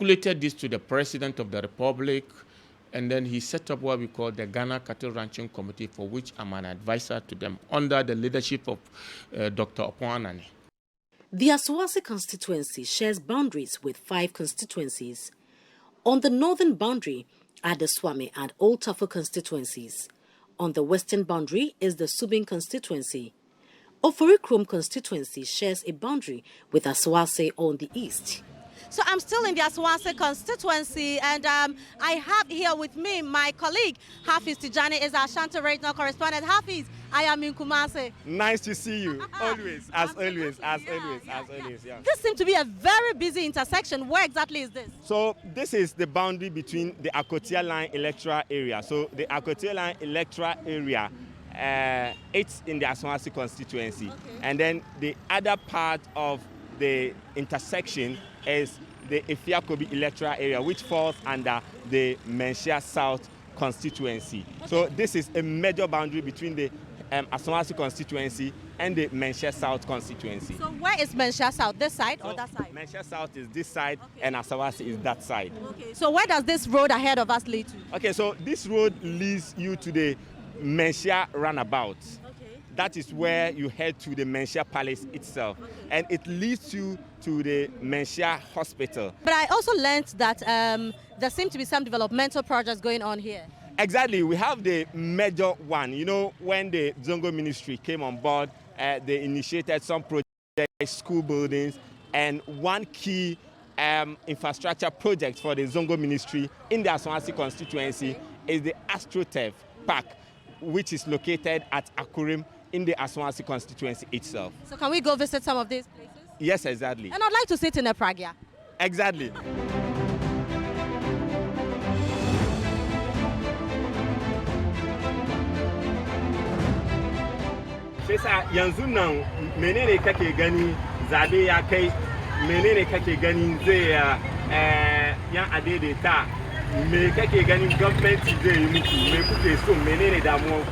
articulated this to the President of the Republic, and then he set up what we call the Ghana Cattle Ranching Committee, for which I'm an advisor to them, under the leadership of Dr. Opoanane. The Asawase constituency shares boundaries with 5 constituencies. On the northern boundary are the Swami and Old Tafo constituencies. On the western boundary is the Subin constituency. Oforikrom constituency shares a boundary with Asawase on the east. So I'm still in the Asawase constituency, and I have here with me my colleague Hafiz Tijani, is our Ashanti regional correspondent. Hafiz, I am in Kumasi. Nice to see you. Always, as always. Yeah. This seems to be a very busy intersection. Where exactly is this? So this is the boundary between the Akotia Line electoral area. So the Akotia Line electoral area, it's in the Asawase constituency. Okay. And then the other part of the intersection is the Efiakobi electoral area, which falls under the Menchia South constituency. Okay. So this is a major boundary between the Asawase constituency and the Menchia South constituency. So where is Menchia South? This side or that side? Menchia South is this side, okay, and Asawase is that side. Okay. So where does this road ahead of us lead to? Okay, so this road leads you to the Menchia roundabout. Okay. That is where you head to the Menchia Palace itself. Okay. And it leads you to the Menchia Hospital. But I also learned that there seem to be some developmental projects going on here. Exactly. We have the major one. You know, when the Zongo ministry came on board, they initiated some projects, school buildings, and one key infrastructure project for the Zongo ministry in the Asawase constituency is the AstroTurf Park, which is located at Akurim in the Asawase constituency itself. So can we go visit some of these places? Yes, exactly. And I'd like to sit in a pragya. Exactly. Sai yanzu nan menene kake gani zabe ya kai, menene kake gani zai yan adaidaita, me kake gani gwamnati zai yi muku, me kuke so, menene damuwa?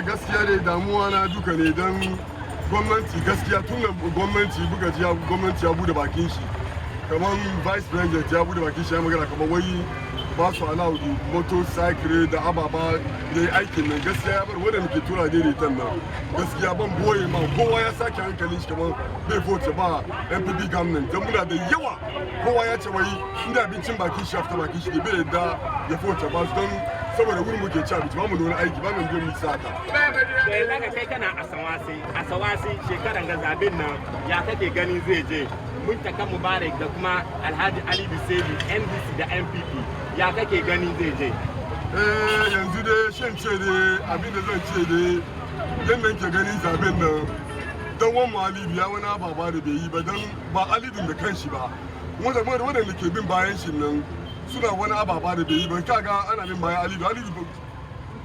Gaskiya ne damuwa na duka ne don gwamnati, gaskiya tun da gwamnati buga ji gwamnati ya bude bakin shi, kamar vice president ya bude bakin shi ya magana kamar wai ba su allow motorcycle da ababa da aikin nan, gaskiya ya bar wadanda ke tura daidaitan nan, gaskiya ban boye ma kowa ya sake hankalin shi kamar bai vote ba MPP government, don muna da yawa kowa ya ce wai inda abincin bakin shi afta bakin shi ne bai yadda ya vote ba don saboda wurin muke ci abinci ba mu da wani aiki ba mu da wani saka. Da ya zaka kai kana Asawase shekaran ga zaben nan ya kake ganin zai je, mun taka Mubarak da kuma Alhaji Ali Bisebi NDC da MPP ya kake ganin zai je? Yanzu dai shan ce dai abin da zan ce dai yadda ke ganin zaben nan don wani alibi ya wani ababa da bai yi ba, don ba alibin da kanshi ba wadanda ke bin bayan shi nan suna wani ababa da bai yi ba, kaga ana bin bayan alibi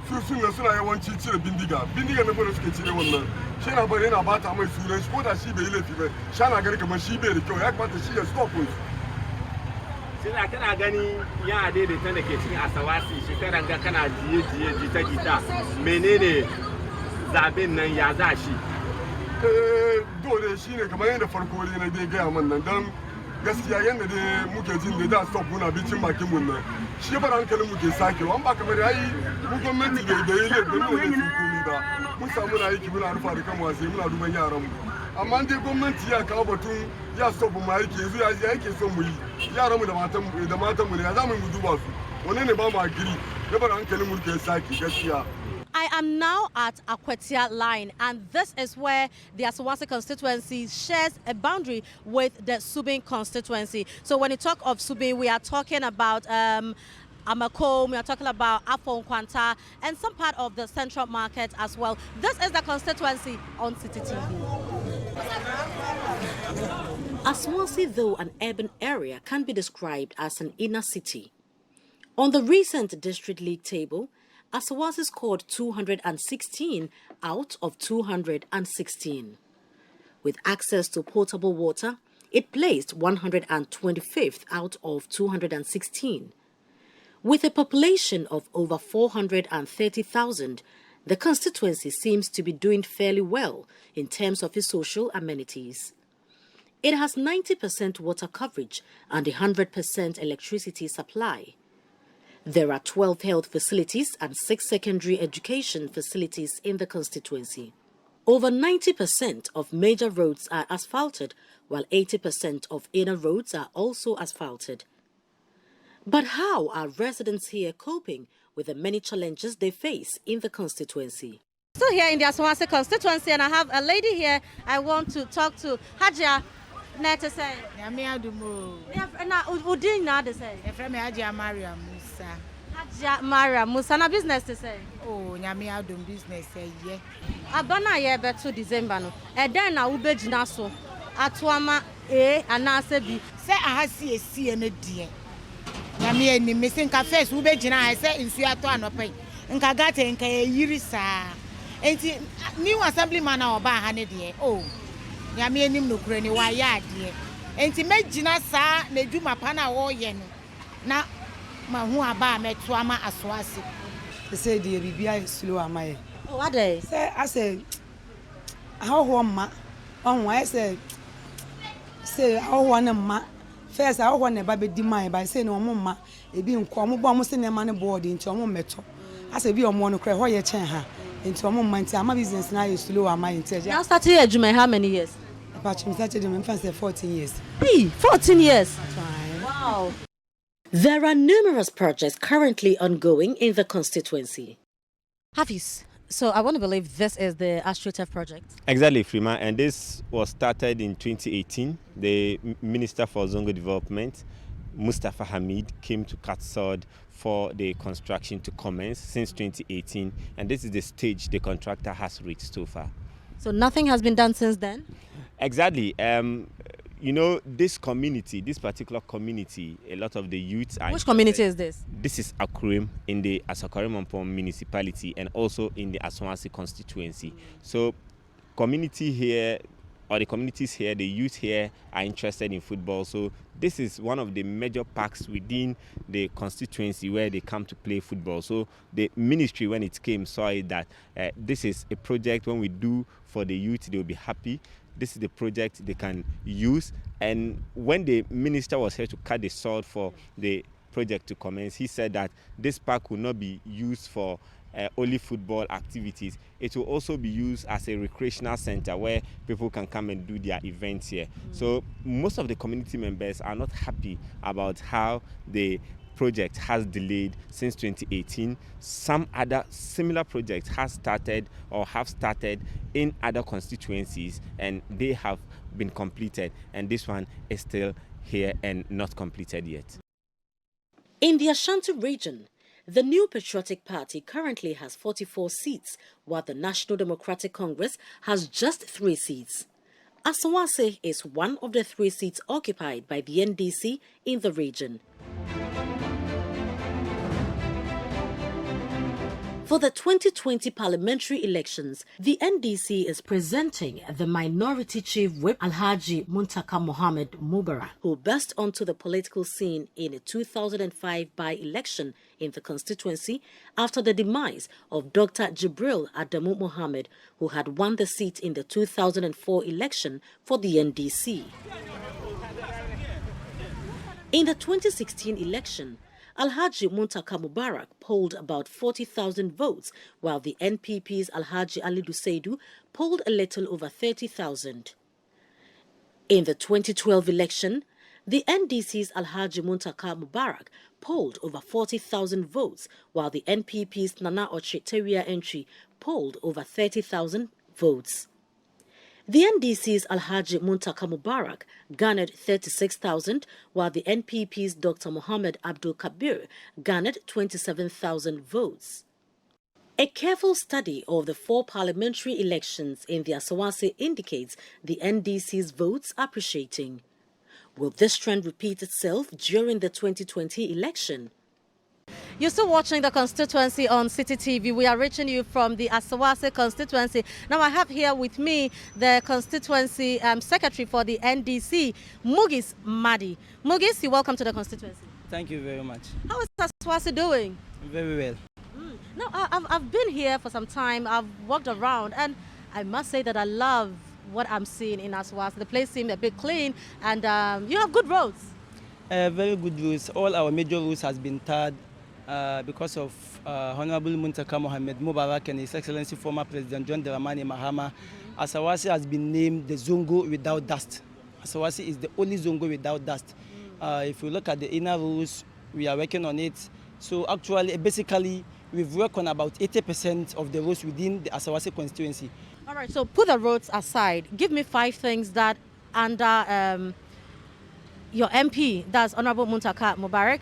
suna yawanci cire bindiga na fara suke cire wannan shi na bari yana bata mai sunan shi ko da shi bai yi laifi ba, shi ana gani kamar shi bai da kyau, ya kamata shi ya stop with. Sina kana gani ya daidaita da ke cikin Asawase shekaran ga kana jiye jita menene zaben nan ya za shi? Dole shi ne kamar yadda farko ne na dai gaya man nan, don gaskiya yadda dai muke jin da stop muna bicin bakin mun nan shi bar hankalin muke sake an ba kamar yayi mu gwamnati da yi laifin da mu da komi ba, mun samu na aiki muna rufa da kan wasi muna duban yaran mu, amma dai gwamnati ya kawo batun ya stop mu aiki yanzu ya yake son mu yi yaran mu da matan mu ne ya za mu duba su, wannan ne ba mu agiri da bar hankalin mu ke sake gaskiya. I am now at Akwetia Line, and this is where the Asawase constituency shares a boundary with the Subin constituency. So when you talk of Subin, we are talking about Amakom, we are talking about Afon Kwanta, and some part of the central market as well. This is the constituency on City TV. Asawase, though an urban area, can be described as an inner city. On the recent district league table, Asawase scored 216 out of 216. With access to potable water, it placed 125th out of 216. With a population of over 430,000, the constituency seems to be doing fairly well in terms of its social amenities. It has 90% water coverage and 100% electricity supply. There are 12 health facilities and 6 secondary education facilities in the constituency. Over 90% of major roads are asphalted, while 80% of inner roads are also asphalted. But how are residents here coping with the many challenges they face in the constituency? Still here in the Asawase constituency, and I have a lady here I want to talk to. Hajia, Nete say. Nyame adumo. Na udin na de say. Frema Adunyame Musa. Hajia Maria Musa na business to say. Oh, nyame adum business ye. Abana ye beto December no. Den na wo begina so. Atoama anase bi. Say ahasi esi ene die. Nyame ani me se nka first wo begina say nsu ato anopai. Nka gate nka yiri saa. Enti new assemblyman na oba ha ne de. Oh. Nyame anim no kure ni wa ya ade. Enti megina saa na dwuma pa na wo ye no. Na ma hu aba meto ama Asawase. Say the bibia slow amaye. Oh, what day? Say I say how ma on why say how one ma first how one ba be di man by say no ma e bi nko mo bo mo se ne ma ne board nti o mo meto. I say bi o mo no kre ho ye chen ha. Nti o mo man ti ama business na slow amaye nti. Now started here Juma how many years? About me started me say 14 years. Hey, 14 years. Fine. Wow. There are numerous projects currently ongoing in the constituency. Hafiz, so I want to believe this is the AstroTurf project. Exactly, Frema, and this was started in 2018. The Minister for Zongo Development, Mustafa Hamid, came to Katsod for the construction to commence since 2018, and this is the stage the contractor has reached so far. So nothing has been done since then? Exactly. You know, this community, this particular community, a lot of the youths are... Which community is this? This is Akurim in the Asakarimampo municipality and also in the Asawase constituency. So community here, or the communities here, the youth here are interested in football. So this is one of the major parks within the constituency where they come to play football. So the ministry, when it came, saw it that this is a project when we do for the youth, they will be happy. This is the project they can use. And when the minister was here to cut the sod for the project to commence, he said that this park will not be used for only football activities. It will also be used as a recreational center where people can come and do their events here. So most of the community members are not happy about how the project has delayed since 2018. Some other similar projects have started in other constituencies and they have been completed, and this one is still here and not completed yet. In the Ashanti region, the New Patriotic Party currently has 44 seats, while the National Democratic Congress has just 3 seats. Asawase is one of the 3 seats occupied by the NDC in the region. For the 2020 parliamentary elections, the NDC is presenting the minority chief whip Alhaji Muntaka Mohammed Mubarak, who burst onto the political scene in a 2005 by-election in the constituency after the demise of Dr. Jibril Adamu Mohammed, who had won the seat in the 2004 election for the NDC. In the 2016 election, Alhaji Muntaka Mubarak polled about 40,000 votes, while the NPP's Alhaji Ali Duseidu polled a little over 30,000. In the 2012 election, the NDC's Alhaji Muntaka Mubarak polled over 40,000 votes, while the NPP's Nana Ocheteria entry polled over 30,000 votes. The NDC's Alhaji Muntaka Mubarak garnered 36,000, while the NPP's Dr. Mohammed Abdul Kabir garnered 27,000 votes. A careful study of the 4 parliamentary elections in the Asawase indicates the NDC's votes are appreciating. Will this trend repeat itself during the 2020 election? You're still watching the constituency on City TV. We are reaching you from the Asawase constituency. Now I have here with me the constituency secretary for the NDC, Mugis Madi. Mugis, you're welcome to the constituency. Thank you very much. How is Asawase doing? Very well. Now I've been here for some time. I've walked around and I must say that I love what I'm seeing in Asawase. The place seems a bit clean, and you have good roads. Very good roads. All our major roads has been tarred because of Honorable Muntaka Mohammed Mubarak and His Excellency former President John Dramani Mahama. Asawase has been named the Zongo without dust. Asawase is the only Zongo without dust. If you look at the inner roads, we are working on it. So actually, basically, we've worked on about 80% of the roads within the Asawase constituency. All right, so put the roads aside. Give me 5 things that under your MP, that's Honorable Muntaka Mubarak,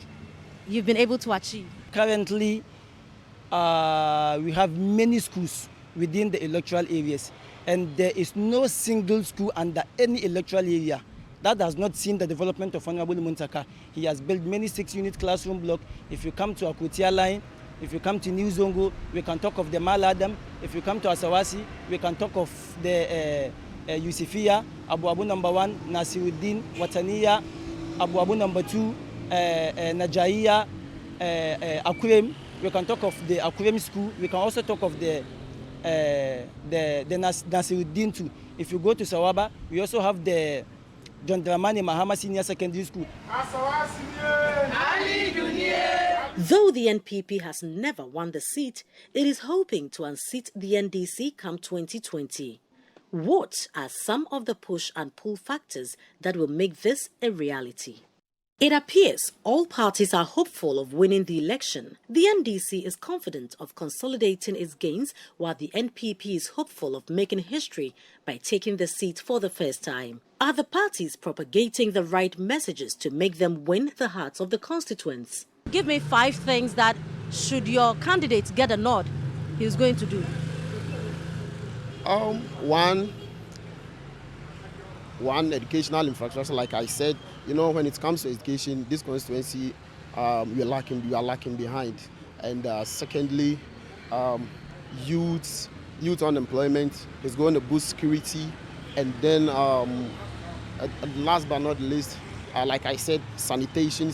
you've been able to achieve. Currently, we have many schools within the electoral areas, and there is no single school under any electoral area that has not seen the development of Honorable Muntaka. He has built many 6-unit classroom blocks. If you come to Akwatia line, if you come to New Zongo, we can talk of the Maladam. If you come to Asawase, we can talk of the Yusufia, Abu Abu number 1, Nasiruddin, Wataniya, Abu Abu number 2, Najaiya, Akurem. We can talk of the Akurem school. We can also talk of the Nasiruddin too. If you go to Sawaba, we also have the John Dramani Mahama Senior Secondary School. Though the NPP has never won the seat, it is hoping to unseat the NDC come 2020. What are some of the push and pull factors that will make this a reality? It appears all parties are hopeful of winning the election. The NDC is confident of consolidating its gains, while the NPP is hopeful of making history by taking the seat for the first time. Are the parties propagating the right messages to make them win the hearts of the constituents? Give me 5 things that, should your candidate get a nod, he's going to do. One, educational infrastructure. Like I said, you know, when it comes to education, this constituency, we are lacking behind. And secondly, youth unemployment is going to boost security. And then last but not least, like I said, sanitation.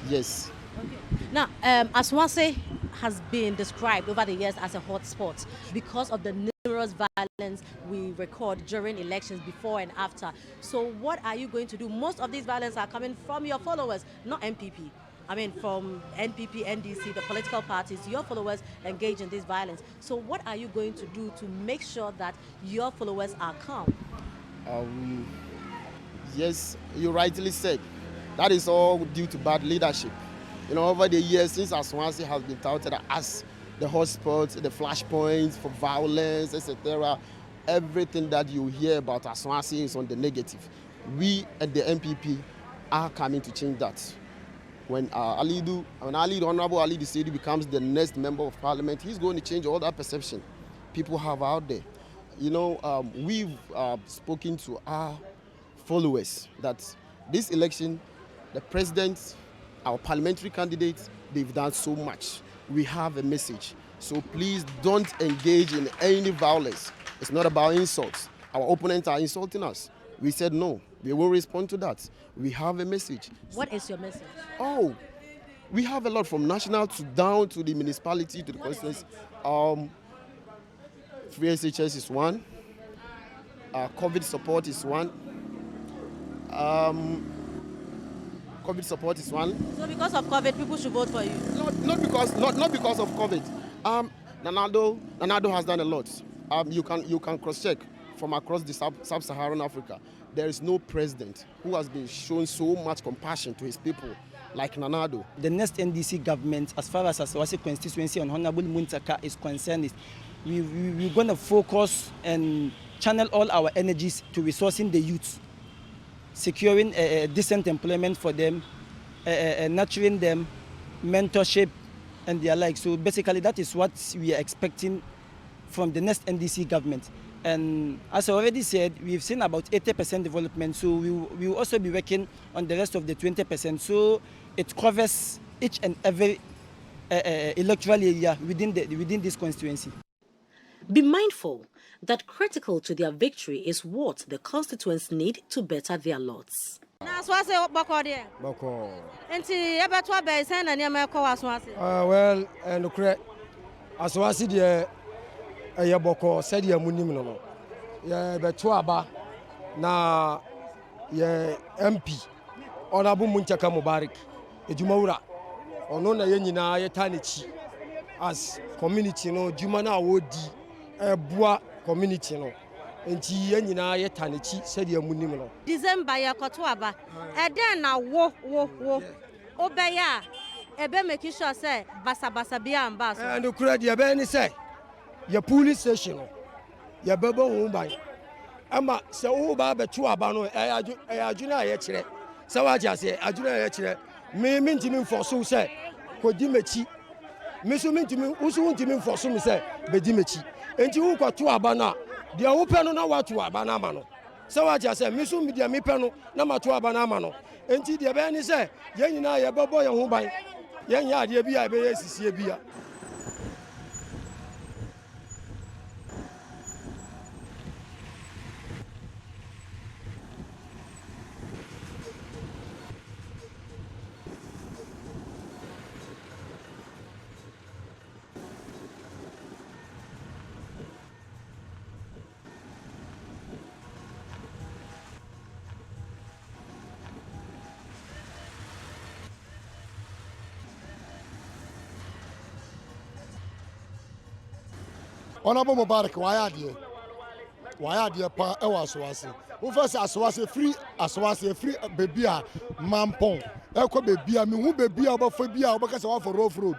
Yes. Okay. Now, Asawase has been described over the years as a hot spot because of the numerous violence we record during elections before and after. So what are you going to do? Most of these violence are coming from your followers, not NPP. I mean, from NPP, NDC, the political parties, your followers engage in this violence. So what are you going to do to make sure that your followers are calm? Yes, you rightly said. That is all due to bad leadership. You know, over the years, since Asawase has been touted as the hotspots, the flashpoints for violence, etc., everything that you hear about Asawase is on the negative. We at the NPP are coming to change that. When Honorable Ali Sidi becomes the next member of parliament, he's going to change all that perception people have out there. You know, we've spoken to our followers that this election, the president, our parliamentary candidates, they've done so much. We have a message. So please don't engage in any violence. It's not about insults. Our opponents are insulting us. We said no, we won't respond to that. We have a message. What is your message? Oh, we have a lot from national to down to the municipality to the constituency. Free SHS is one. COVID support is one. COVID support is one. So because of COVID, people should vote for you? Not because of COVID. Nanado has done a lot. You can cross-check from across the sub-Saharan Africa. There is no president who has been shown so much compassion to his people like Nanado. The next NDC government, as far as Asawase Constituency and Honorable Muntaka is concerned, is we're going to focus and channel all our energies to resourcing the youth, securing a decent employment for them, nurturing them, mentorship, and their like. So basically, that is what we are expecting from the next NDC government. And as I already said, we've seen about 80% development, so we will also be working on the rest of the 20%. So it covers each and every electoral area within this constituency. Be mindful that critical to their victory is what the constituents need to better their lots. Well, and Asawase said munim no. ye beto aba na ye MP Honorable Munchaka Mubarak ejumawura ono na ye nyina ye tanechi as community no juma na wodi ebua community no enti ye nyina ye tanechi said ye munim no December ya koto aba eden na wo obeya ebe make sure say basa bia amba so and kura de be ni say ye police station no ye bebo hu ban ama se wo ba beto aba no adwuna ye kire se wa ja se adwuna ye kire me ntimi mfoso say kodi mechi me so ntimi usu ntimi mfoso me say bedi mechi enti wo kwato aba na de wo pe no na wato aba na ama no se wa ja se me so me de me pe no na mato aba na ama no enti de be ni say ye nyina ye bebo ye hu ban ye nya ade bia be ye sisie bia Honorable Mubarak why dear pa ewa Asawase who first Asawase free baby a mampon eko baby a me hu baby a obafo bi a obaka se wa for rough road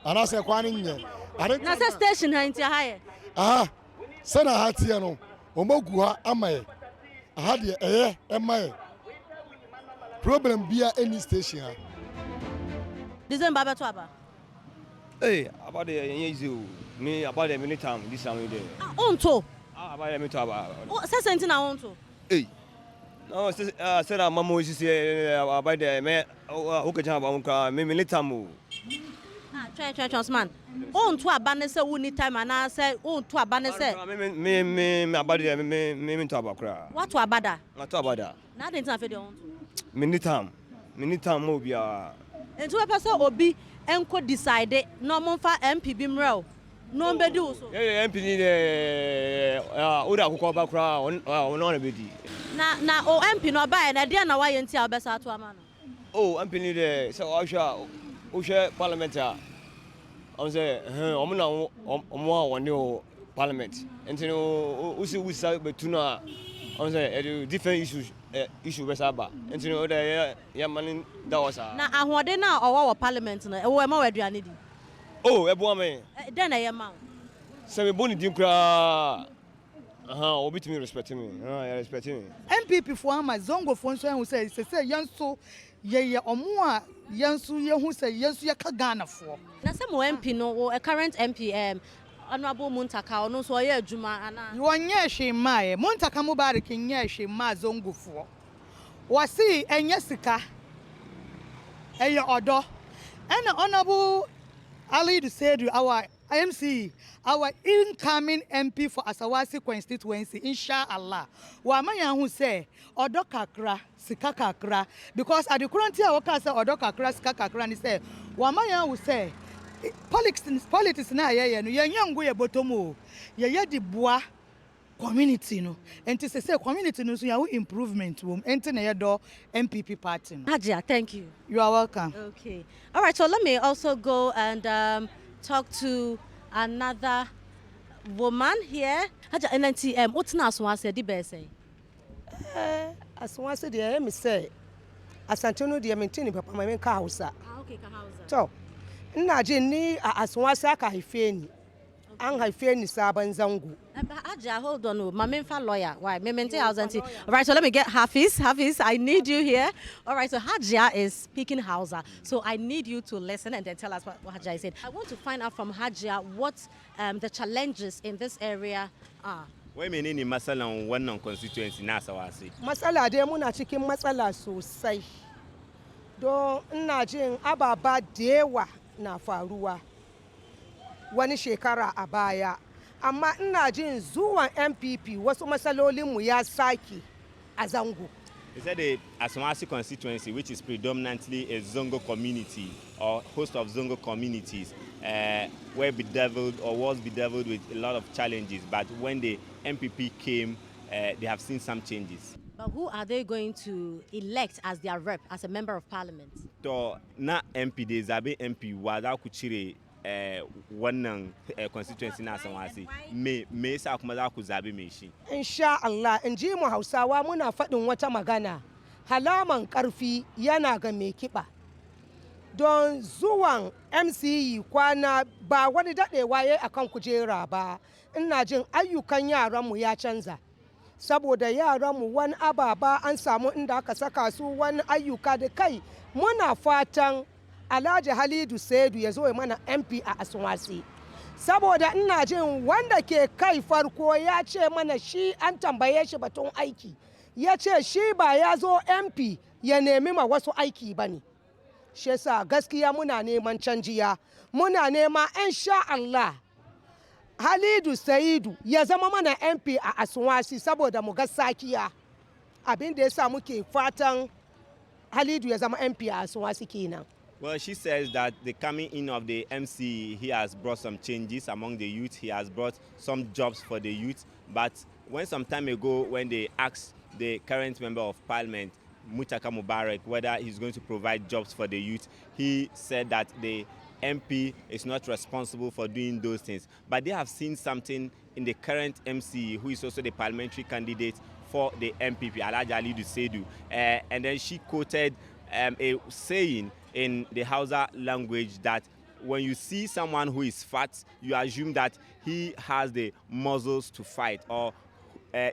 ana se kwani nye na se station ha ntia ha se na ha tie no omogu ha amaye aha de emaye problem bia any station ha December beto aba about the easy me about the minute time this time there. Onto. About the minute about. Oh, say something na onto. No, said our mama is about the me who can have about me minute time. Try man. Onto aba ne say we need time and say onto aba ne say. Me about the me minute about kra. What to abada? Not about that. Na den time fe de onto. Minute time mo bia. Enti we person obi enko decide no monfa MP bi mrel no mbedi wo so MP ni de oda akoko ba kra on na bedi na o MP no ba na de na wa ye ntia obesa ato ama no MP ni de so o hwe parliament a on say omo na omo woni o parliament enti no o si wisa betuna on say different issue besa ba enti no de ya manin da wasa na ahode na owo parliament no e wo ma waduane di ebo me den na ye ma se me boni din kra obi to me respect me you respect me MPP for ama zongo fo nso hu say yenso ye omo a yenso ye hu say yenso ye ka Ghana fo na se mo MP no a current MP Honorable Muntaka ono so ye adwuma ana wonye hwe mae Muntaka Mubarak nye hwe ma zongo fo wasi enye sika eye odo and Honorable Ali said our MC, our incoming MP for Asawase Constituency, inshallah. Wa manya hu say odo kakra, sika kakra, because at the current year waka say odo kakra, sika kakra ni say wa manya hu say politics na ye no ye nyango ye botomo ye di boa community no enti say community no so ya improvement wom enti na ye do MPP party no. Hajia, thank you. You are welcome. Okay. All right, so let me also go and talk to another woman here. Hajia, NNT, what's na Asawase di be say? Asawase de me say Asantino de maintain papa my ka Hausa. Okay, ka Hausa. So, nna je ni Asawase aka hifeni. An haife ni sabon zango. Hajia, hold on. My main lawyer. Why? Me maintain Hausa. All right, so let me get Hafiz. Hafiz, I need you here. All right, so Hajia is speaking Hausa. So I need you to listen and then tell us what Hajia is saying. I want to find out from Hajia what the challenges in this area are. Wai menene matsalan wannan constituency na Asawase? Matsala dai muna cikin matsala sosai. Don ina jin ababa da yawa na faruwa wani shekara a baya. Amma ina jin zuwan MPP wasu matsalolinmu ya saki a zango. He said the Asawase constituency, which is predominantly a Zongo community or host of Zongo communities, were bedeviled or was bedeviled with a lot of challenges. But when the MPP came, they have seen some changes. But who are they going to elect as their rep, as a member of parliament? To na MP de zabe MP wada kuchire wannan constituency na Asawase me yasa kuma za ku zabe me shi? Insha Allah, in ji mu Hausawa muna faɗin wata magana, halaman ƙarfi yana ga mai kiɓa. Don zuwan MCE kwana ba wani daɗewa ya akan kujera ba, ina jin ayyukan yaranmu ya canza. Saboda yaranmu wani ababa an samu inda aka saka su wani ayyuka da kai, muna fatan Alhaji Halidu Saidu ya zo mana MP a Asawase. Saboda ina jin wanda ke kai farko ya ce mana shi an tambaye shi batun aiki. Ya ce shi ba ya zo MP ya nemi ma wasu aiki ba ne. Shi yasa gaskiya muna neman canjiya. Muna nema insha Allah Halidu Saidu ya zama mana MP a Asawase saboda mu ga sakiya. Abin da yasa muke fatan Halidu ya zama MP a Asawase kenan. Well, she says that the coming in of the MC, he has brought some changes among the youth. He has brought some jobs for the youth. But when some time ago, when they asked the current member of parliament, Mutaka Mubarak, whether he's going to provide jobs for the youth, he said that the MP is not responsible for doing those things. But they have seen something in the current MC, who is also the parliamentary candidate for the MPP, Alhaji Halidu Saidu. And then she quoted a saying in the Hausa language that when you see someone who is fat, you assume that he has the muscles to fight or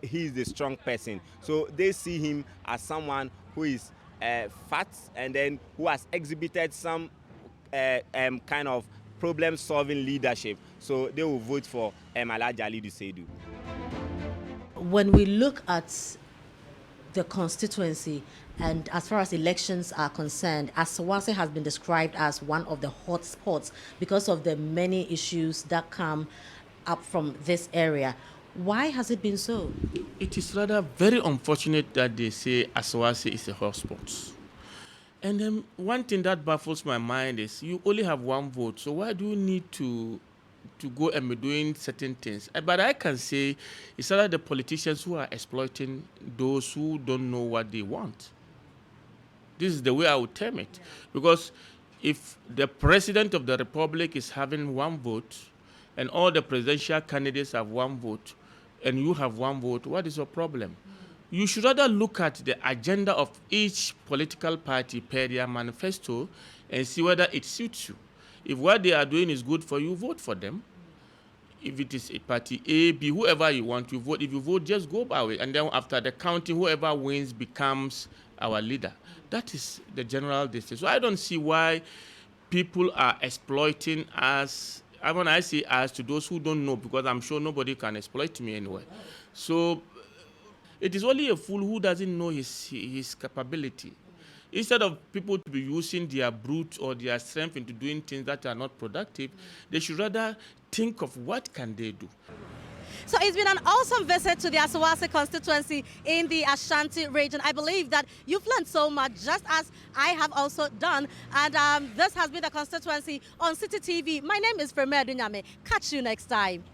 he is the strong person. So they see him as someone who is fat and then who has exhibited some kind of problem-solving leadership. So they will vote for Alhaji Halidu Saidu. When we look at the constituency, and as far as elections are concerned, Asawase has been described as one of the hot spots because of the many issues that come up from this area. Why has it been so? It is rather very unfortunate that they say Asawase is a hotspot. And then one thing that baffles my mind is you only have one vote, so why do you need to go and be doing certain things? But I can say it's rather the politicians who are exploiting those who don't know what they want. This is the way I would term it. Because if the president of the republic is having one vote and all the presidential candidates have one vote and you have one vote, what is your problem? You should rather look at the agenda of each political party per their manifesto and see whether it suits you. If what they are doing is good for you, vote for them. If it is a party A, B, whoever you want to vote, if you vote, just go by it. And then after the counting, whoever wins becomes our leader. That is the general decision. So I don't see why people are exploiting us. When I say us, to those who don't know, because I'm sure nobody can exploit me anyway. So it is only a fool who doesn't know his capability. Instead of people to be using their brute or their strength into doing things that are not productive, they should rather think of what can they do. So it's been an awesome visit to the Asawase constituency in the Ashanti region. I believe that you've learned so much, just as I have also done. And this has been the constituency on City TV. My name is Frema Adunyame. Catch you next time.